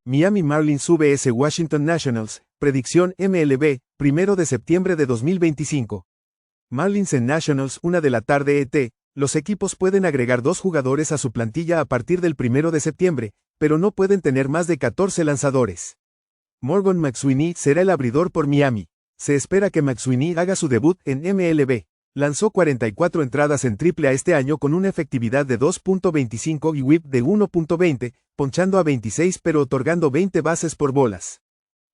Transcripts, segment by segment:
Miami Marlins vs Washington Nationals, predicción MLB, 1 de septiembre de 2025. Marlins en Nationals, 1 de la tarde ET. Los equipos pueden agregar 2 jugadores a su plantilla a partir del 1 de septiembre, pero no pueden tener más de 14 lanzadores. Morgan McSweeney será el abridor por Miami. Se espera que McSweeney haga su debut en MLB. Lanzó 44 entradas en AAA este año con una efectividad de 2.25 y whip de 1.20, ponchando a 26 pero otorgando 20 bases por bolas.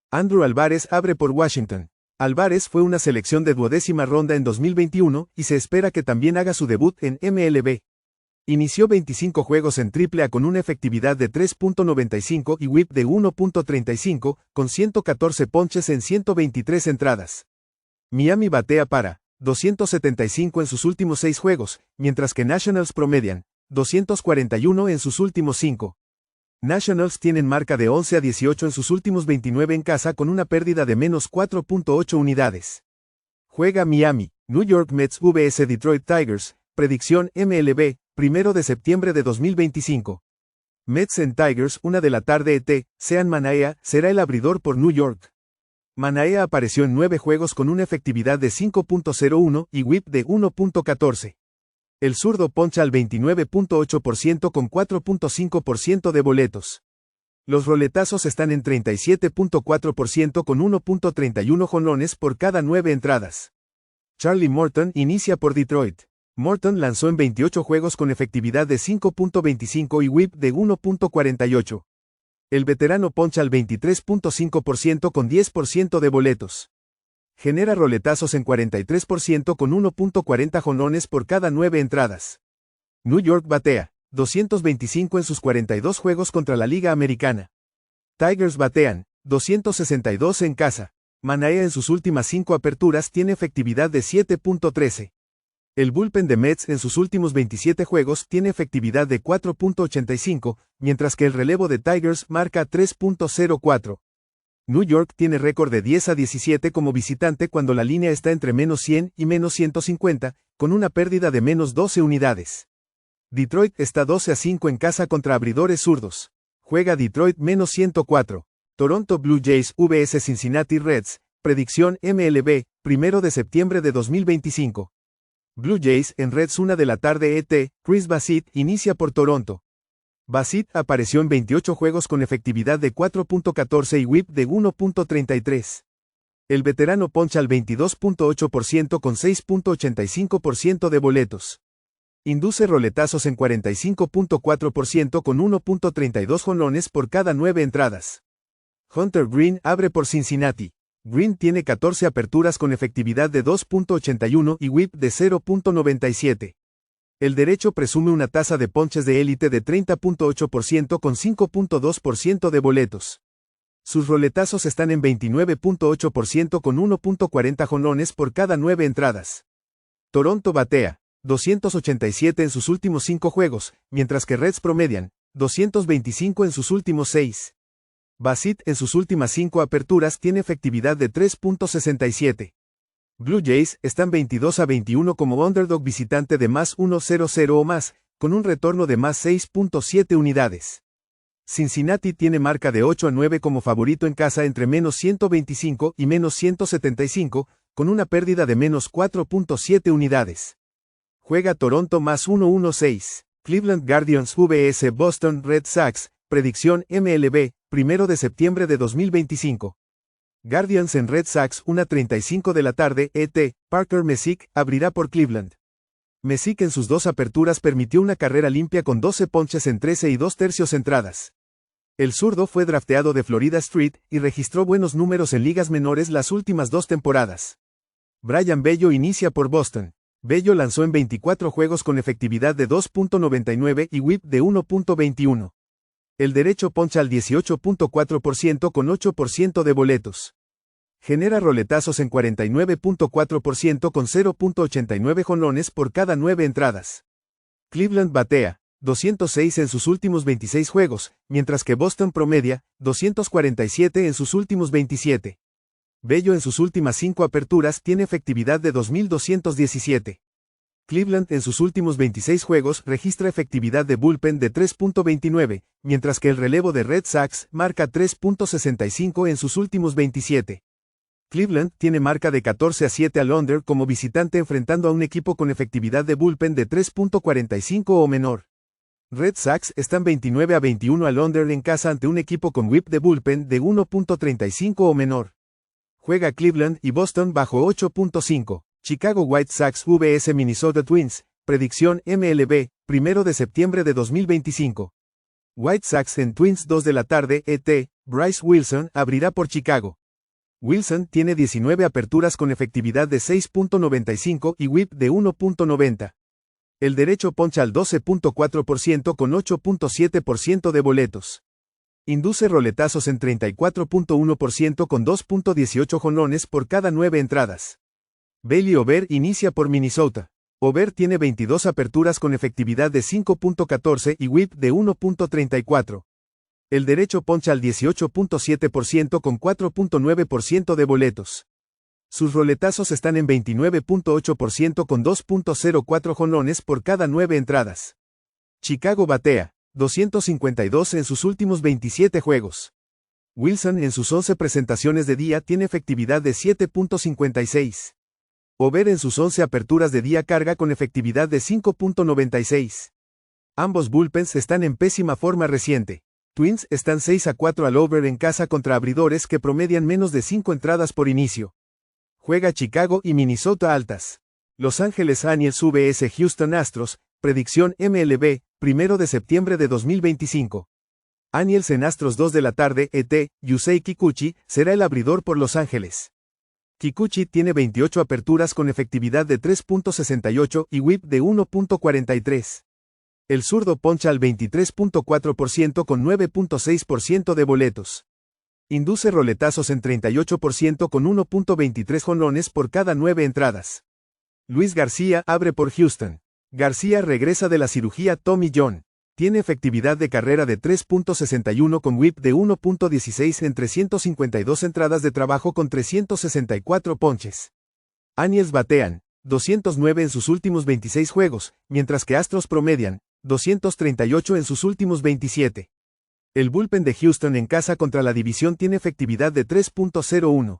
Andrew Alvarez abre por Washington. Alvarez fue una selección de 12ª ronda en 2021 y se espera que también haga su debut en MLB. Inició 25 juegos en AAA con una efectividad de 3.95 y whip de 1.35, con 114 ponches en 123 entradas. Miami batea para 275 en sus últimos 6 juegos, mientras que Nationals promedian 241 en sus últimos 5. Nationals tienen marca de 11-18 en sus últimos 29 en casa con una pérdida de menos 4.8 unidades. Juega Miami, New York Mets vs Detroit Tigers, predicción MLB, 1 de septiembre de 2025. Mets en Tigers, 1 de la tarde ET. Sean Manaea será el abridor por New York. Manaea apareció en 9 juegos con una efectividad de 5.01 y whip de 1.14. El zurdo poncha al 29.8% con 4.5% de boletos. Los roletazos están en 37.4% con 1.31 jonrones por cada 9 entradas. Charlie Morton inicia por Detroit. Morton lanzó en 28 juegos con efectividad de 5.25 y whip de 1.48. El veterano poncha al 23.5% con 10% de boletos. Genera roletazos en 43% con 1.40 jonrones por cada 9 entradas. New York batea 225 en sus 42 juegos contra la Liga Americana. Tigers batean 262 en casa. Manaea en sus últimas 5 aperturas tiene efectividad de 7.13. El bullpen de Mets en sus últimos 27 juegos tiene efectividad de 4.85, mientras que el relevo de Tigers marca 3.04. New York tiene récord de 10-17 como visitante cuando la línea está entre menos 100 y menos 150, con una pérdida de menos 12 unidades. Detroit está 12-5 en casa contra abridores zurdos. Juega Detroit menos 104. Toronto Blue Jays vs Cincinnati Reds, predicción MLB, 1 de septiembre de 2025. Blue Jays en Reds, 1 de la tarde ET. Chris Bassitt inicia por Toronto. Bassitt apareció en 28 juegos con efectividad de 4.14 y whip de 1.33. El veterano poncha al 22.8% con 6.85% de boletos. Induce roletazos en 45.4% con 1.32 jonrones por cada 9 entradas. Hunter Green abre por Cincinnati. Green tiene 14 aperturas con efectividad de 2.81 y whip de 0.97. El derecho presume una tasa de ponches de élite de 30.8% con 5.2% de boletos. Sus roletazos están en 29.8% con 1.40 jonrones por cada 9 entradas. Toronto batea 287 en sus últimos 5 juegos, mientras que Reds promedian 225 en sus últimos 6. Bassitt en sus últimas 5 aperturas tiene efectividad de 3.67. Blue Jays están 22-21 como underdog visitante de más 1.00 o más, con un retorno de más 6.7 unidades. Cincinnati tiene marca de 8-9 como favorito en casa entre menos 125 y menos 175, con una pérdida de menos 4.7 unidades. Juega Toronto más 1.16. Cleveland Guardians vs Boston Red Sox, predicción MLB, 1 de septiembre de 2025. Guardians en Red Sox, 1:35 de la tarde ET. Parker Messick abrirá por Cleveland. Messick en sus 2 aperturas permitió una carrera limpia con 12 ponches en 13 y 2/3 entradas. El zurdo fue drafteado de Florida Street y registró buenos números en ligas menores las últimas 2 temporadas. Brayan Bello inicia por Boston. Bello lanzó en 24 juegos con efectividad de 2.99 y whip de 1.21. El derecho poncha al 18.4% con 8% de boletos. Genera roletazos en 49.4% con 0.89 jonrones por cada 9 entradas. Cleveland batea 206 en sus últimos 26 juegos, mientras que Boston promedia 247 en sus últimos 27. Bello en sus últimas 5 aperturas tiene efectividad de 2.217. Cleveland en sus últimos 26 juegos registra efectividad de bullpen de 3.29, mientras que el relevo de Red Sox marca 3.65 en sus últimos 27. Cleveland tiene marca de 14-7 al under como visitante enfrentando a un equipo con efectividad de bullpen de 3.45 o menor. Red Sox están 29-21 al under en casa ante un equipo con whip de bullpen de 1.35 o menor. Juega Cleveland y Boston bajo 8.5. Chicago White Sox vs Minnesota Twins, predicción MLB, 1 de septiembre de 2025. White Sox en Twins 2 de la tarde ET, Bryce Wilson abrirá por Chicago. Wilson tiene 19 aperturas con efectividad de 6.95 y whip de 1.90. El derecho poncha al 12.4% con 8.7% de boletos. Induce roletazos en 34.1% con 2.18 jonrones por cada 9 entradas. Bailey Ober inicia por Minnesota. Ober tiene 22 aperturas con efectividad de 5.14 y whip de 1.34. El derecho poncha al 18.7% con 4.9% de boletos. Sus roletazos están en 29.8% con 2.04 jonrones por cada 9 entradas. Chicago batea 252 en sus últimos 27 juegos. Wilson en sus 11 presentaciones de día tiene efectividad de 7.56. Ober en sus 11 aperturas de día carga con efectividad de 5.96. Ambos bullpens están en pésima forma reciente. Twins están 6-4 al over en casa contra abridores que promedian menos de 5 entradas por inicio. Juega Chicago y Minnesota altas. Los Ángeles Angels vs Houston Astros, predicción MLB, 1 de septiembre de 2025. Angels en Astros 2 de la tarde ET, Yusei Kikuchi, será el abridor por Los Ángeles. Kikuchi tiene 28 aperturas con efectividad de 3.68 y whip de 1.43. El zurdo poncha al 23.4% con 9.6% de boletos. Induce roletazos en 38% con 1.23 jonrones por cada 9 entradas. Luis García abre por Houston. García regresa de la cirugía Tommy John. Tiene efectividad de carrera de 3.61 con whip de 1.16 en 352 entradas de trabajo con 364 ponches. Angels batean 209 en sus últimos 26 juegos, mientras que Astros promedian 238 en sus últimos 27. El bullpen de Houston en casa contra la división tiene efectividad de 3.01.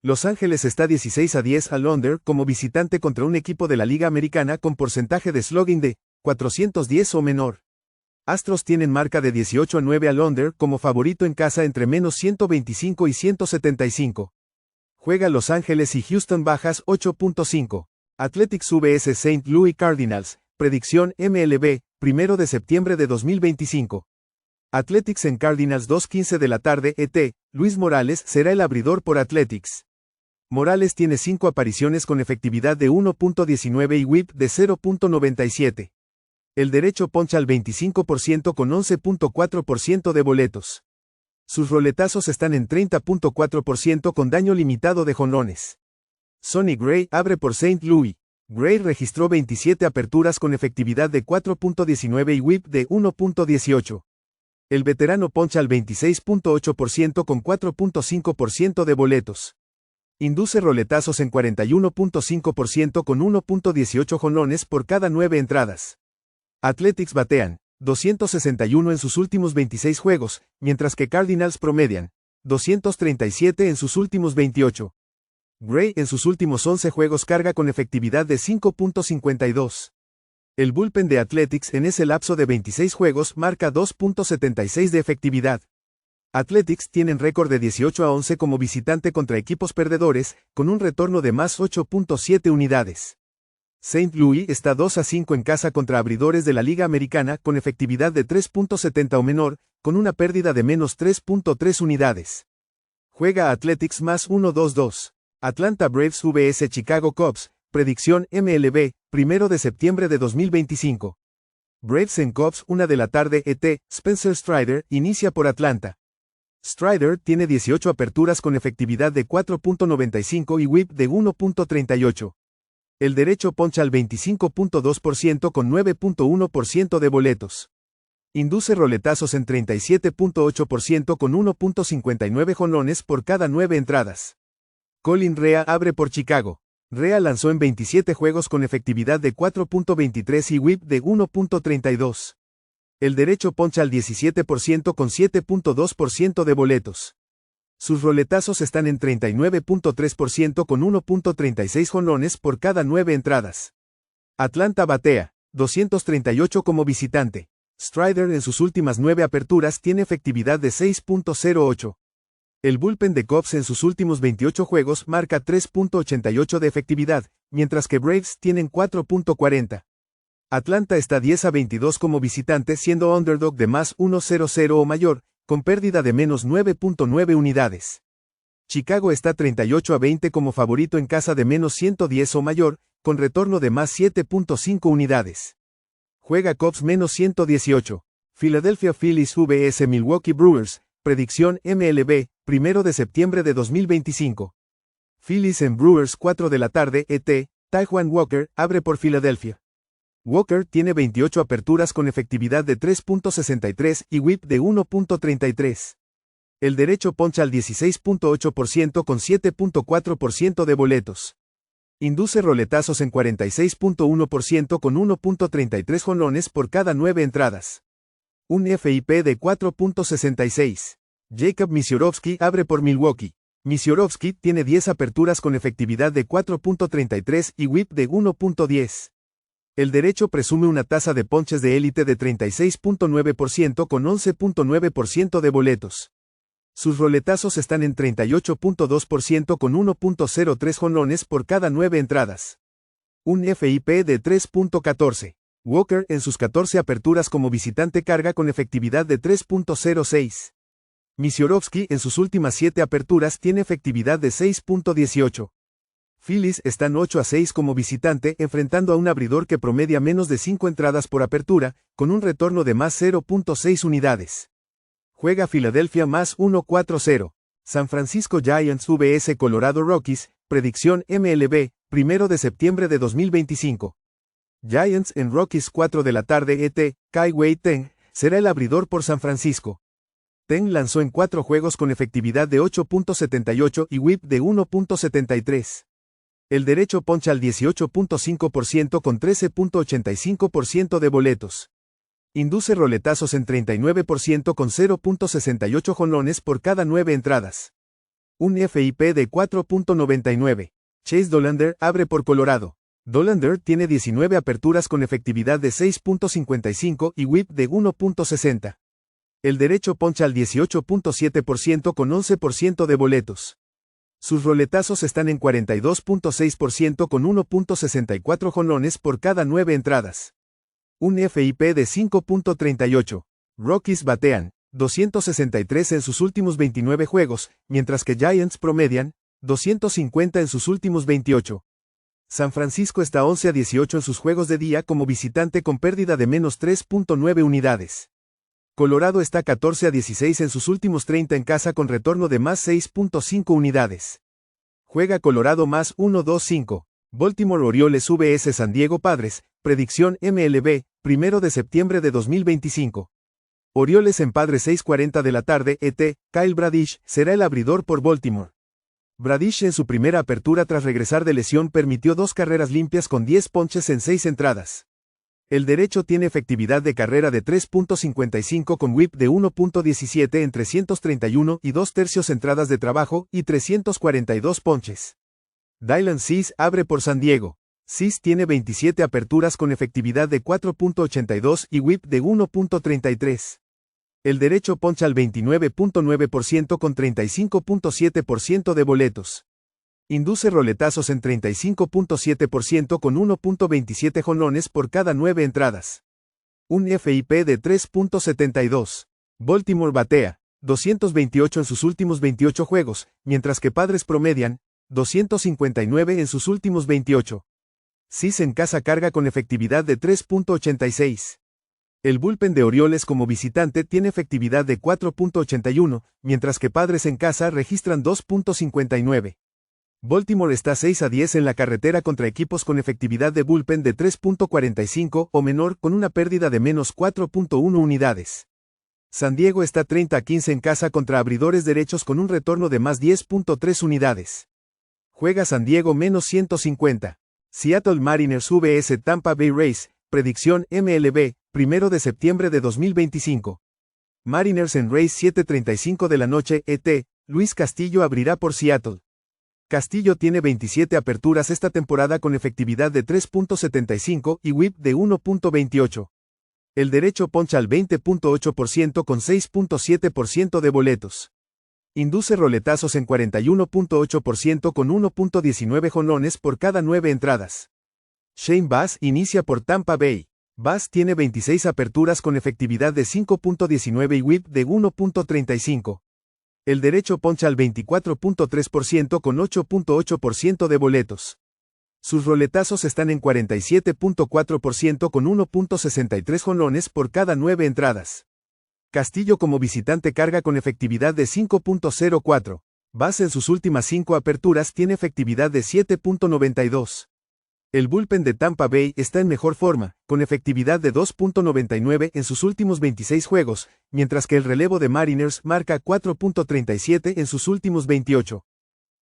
Los Ángeles está 16-10 al under como visitante contra un equipo de la Liga Americana con porcentaje de slugging de 410 o menor. Astros tienen marca de 18-9 al under como favorito en casa entre menos 125 y 175. Juega Los Ángeles y Houston bajas 8.5. Athletics vs St. Louis Cardinals, predicción MLB, 1 de septiembre de 2025. Athletics en Cardinals 2:15 de la tarde ET, Luis Morales será el abridor por Athletics. Morales tiene 5 apariciones con efectividad de 1.19 y whip de 0.97. El derecho poncha al 25% con 11.4% de boletos. Sus roletazos están en 30.4% con daño limitado de jonrones. Sonny Gray abre por St. Louis. Gray registró 27 aperturas con efectividad de 4.19 y whip de 1.18. El veterano poncha al 26.8% con 4.5% de boletos. Induce roletazos en 41.5% con 1.18 jonrones por cada 9 entradas. Athletics batean 261 en sus últimos 26 juegos, mientras que Cardinals promedian 237 en sus últimos 28. Gray en sus últimos 11 juegos carga con efectividad de 5.52. El bullpen de Athletics en ese lapso de 26 juegos marca 2.76 de efectividad. Athletics tienen récord de 18-11 como visitante contra equipos perdedores, con un retorno de más 8.7 unidades. St. Louis está 2-5 en casa contra abridores de la Liga Americana con efectividad de 3.70 o menor, con una pérdida de menos 3.3 unidades. Juega Athletics más 1-2-2. Atlanta Braves vs Chicago Cubs, predicción MLB, 1 de septiembre de 2025. Braves en Cubs 1 de la tarde ET, Spencer Strider inicia por Atlanta. Strider tiene 18 aperturas con efectividad de 4.95 y whip de 1.38. El derecho poncha al 25.2% con 9.1% de boletos. Induce roletazos en 37.8% con 1.59 jonrones por cada 9 entradas. Colin Rea abre por Chicago. Rea lanzó en 27 juegos con efectividad de 4.23 y whip de 1.32. El derecho poncha al 17% con 7.2% de boletos. Sus roletazos están en 39.3% con 1.36 jonrones por cada 9 entradas. Atlanta batea, 238 como visitante. Strider en sus últimas 9 aperturas tiene efectividad de 6.08. El bullpen de Cubs en sus últimos 28 juegos marca 3.88 de efectividad, mientras que Braves tienen 4.40. Atlanta está 10-22 como visitante siendo underdog de más 1.00 o mayor, con pérdida de menos 9.9 unidades. Chicago está 38-20 como favorito en casa de menos 110 o mayor, con retorno de más 7.5 unidades. Juega Cubs menos 118. Philadelphia Phillies vs Milwaukee Brewers, predicción MLB, 1 de septiembre de 2025. Phillies en Brewers 4 de la tarde ET, Taijuan Walker abre por Filadelfia. Walker tiene 28 aperturas con efectividad de 3.63 y whip de 1.33. El derecho poncha al 16.8% con 7.4% de boletos. Induce roletazos en 46.1% con 1.33 jonrones por cada 9 entradas. Un FIP de 4.66. Jacob Misiorowski abre por Milwaukee. Misiorowski tiene 10 aperturas con efectividad de 4.33 y whip de 1.10. El derecho presume una tasa de ponches de élite de 36.9% con 11.9% de boletos. Sus roletazos están en 38.2% con 1.03 jonrones por cada 9 entradas. Un FIP de 3.14. Walker en sus 14 aperturas como visitante carga con efectividad de 3.06. Misiorowski en sus últimas 7 aperturas tiene efectividad de 6.18. Phillies están 8-6 como visitante enfrentando a un abridor que promedia menos de 5 entradas por apertura, con un retorno de más 0.6 unidades. Juega Philadelphia más 1-4-0. San Francisco Giants vs Colorado Rockies, predicción MLB, 1 de septiembre de 2025. Giants en Rockies 4 de la tarde ET, Kai-Wei Teng, será el abridor por San Francisco. Teng lanzó en 4 juegos con efectividad de 8.78 y whip de 1.73. El derecho poncha al 18.5% con 13.85% de boletos. Induce roletazos en 39% con 0.68 jonrones por cada 9 entradas. Un FIP de 4.99. Chase Dollander abre por Colorado. Dollander tiene 19 aperturas con efectividad de 6.55 y whip de 1.60. El derecho poncha al 18.7% con 11% de boletos. Sus roletazos están en 42.6% con 1.64 jonrones por cada 9 entradas. Un FIP de 5.38. Rockies batean 263 en sus últimos 29 juegos, mientras que Giants promedian 250 en sus últimos 28. San Francisco está 11-18 en sus juegos de día como visitante con pérdida de menos 3.9 unidades. Colorado está 14-16 en sus últimos 30 en casa con retorno de más 6.5 unidades. Juega Colorado más 1-2-5. Baltimore Orioles vs San Diego Padres, predicción MLB, 1 de septiembre de 2025. Orioles en Padres 6:40 de la tarde ET, Kyle Bradish será el abridor por Baltimore. Bradish en su primera apertura tras regresar de lesión permitió 2 carreras limpias con 10 ponches en 6 entradas. El derecho tiene efectividad de carrera de 3.55 con whip de 1.17 en 331 y 2/3 entradas de trabajo y 342 ponches. Dylan Cease abre por San Diego. Cease tiene 27 aperturas con efectividad de 4.82 y whip de 1.33. El derecho poncha al 29.9% con 35.7% de boletos. Induce roletazos en 35.7% con 1.27 jonrones por cada 9 entradas. Un FIP de 3.72. Baltimore batea 228 en sus últimos 28 juegos, mientras que Padres promedian 259 en sus últimos 28. Cease en casa carga con efectividad de 3.86. El bullpen de Orioles como visitante tiene efectividad de 4.81, mientras que Padres en casa registran 2.59. Baltimore está 6-10 en la carretera contra equipos con efectividad de bullpen de 3.45 o menor con una pérdida de menos 4.1 unidades. San Diego está 30-15 en casa contra abridores derechos con un retorno de más 10.3 unidades. Juega San Diego -150. Seattle Mariners vs Tampa Bay Rays, predicción MLB, 1 de septiembre de 2025. Mariners en Rays 7:35 de la noche ET, Luis Castillo abrirá por Seattle. Castillo tiene 27 aperturas esta temporada con efectividad de 3.75 y whip de 1.28. El derecho poncha al 20.8% con 6.7% de boletos. Induce roletazos en 41.8% con 1.19 jonrones por cada 9 entradas. Shane Baz inicia por Tampa Bay. Baz tiene 26 aperturas con efectividad de 5.19 y whip de 1.35. El derecho poncha al 24.3% con 8.8% de boletos. Sus roletazos están en 47.4% con 1.63 jonrones por cada 9 entradas. Castillo como visitante carga con efectividad de 5.04. Baz en sus últimas 5 aperturas tiene efectividad de 7.92. El bullpen de Tampa Bay está en mejor forma, con efectividad de 2.99 en sus últimos 26 juegos, mientras que el relevo de Mariners marca 4.37 en sus últimos 28.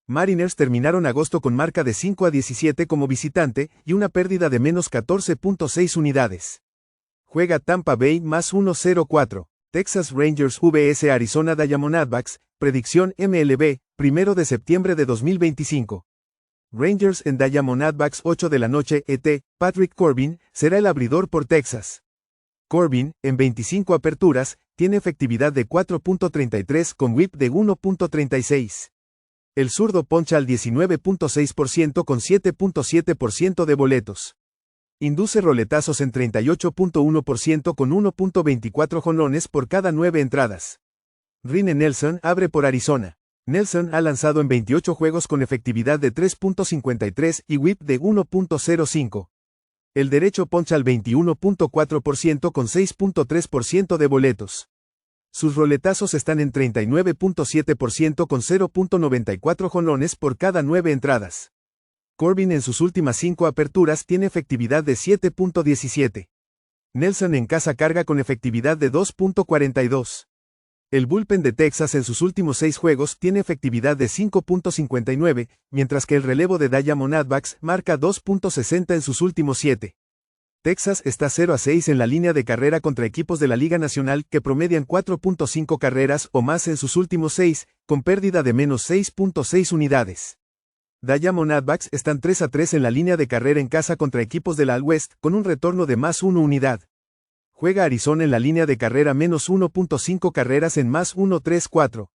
Mariners terminaron agosto con marca de 5-17 como visitante y una pérdida de menos 14.6 unidades. Juega Tampa Bay +104. Texas Rangers vs Arizona Diamondbacks, predicción MLB, 1 de septiembre de 2025. Rangers en Diamondbacks 8 de la noche ET, Patrick Corbin, será el abridor por Texas. Corbin, en 25 aperturas, tiene efectividad de 4.33 con whip de 1.36. El zurdo poncha al 19.6% con 7.7% de boletos. Induce roletazos en 38.1% con 1.24 jonrones por cada 9 entradas. Ryne Nelson abre por Arizona. Nelson ha lanzado en 28 juegos con efectividad de 3.53 y whip de 1.05. El derecho poncha al 21.4% con 6.3% de boletos. Sus roletazos están en 39.7% con 0.94 jonrones por cada 9 entradas. Corbin en sus últimas 5 aperturas tiene efectividad de 7.17. Nelson en casa carga con efectividad de 2.42. El bullpen de Texas en sus últimos 6 juegos tiene efectividad de 5.59, mientras que el relevo de Diamondbacks marca 2.60 en sus últimos 7. Texas está 0-6 en la línea de carrera contra equipos de la Liga Nacional que promedian 4.5 carreras o más en sus últimos 6, con pérdida de menos 6.6 unidades. Diamondbacks están 3-3 en la línea de carrera en casa contra equipos de la Al West, con un retorno de +1 unidad. Juega Arizona en la línea de carrera menos 1.5 carreras en +1.34.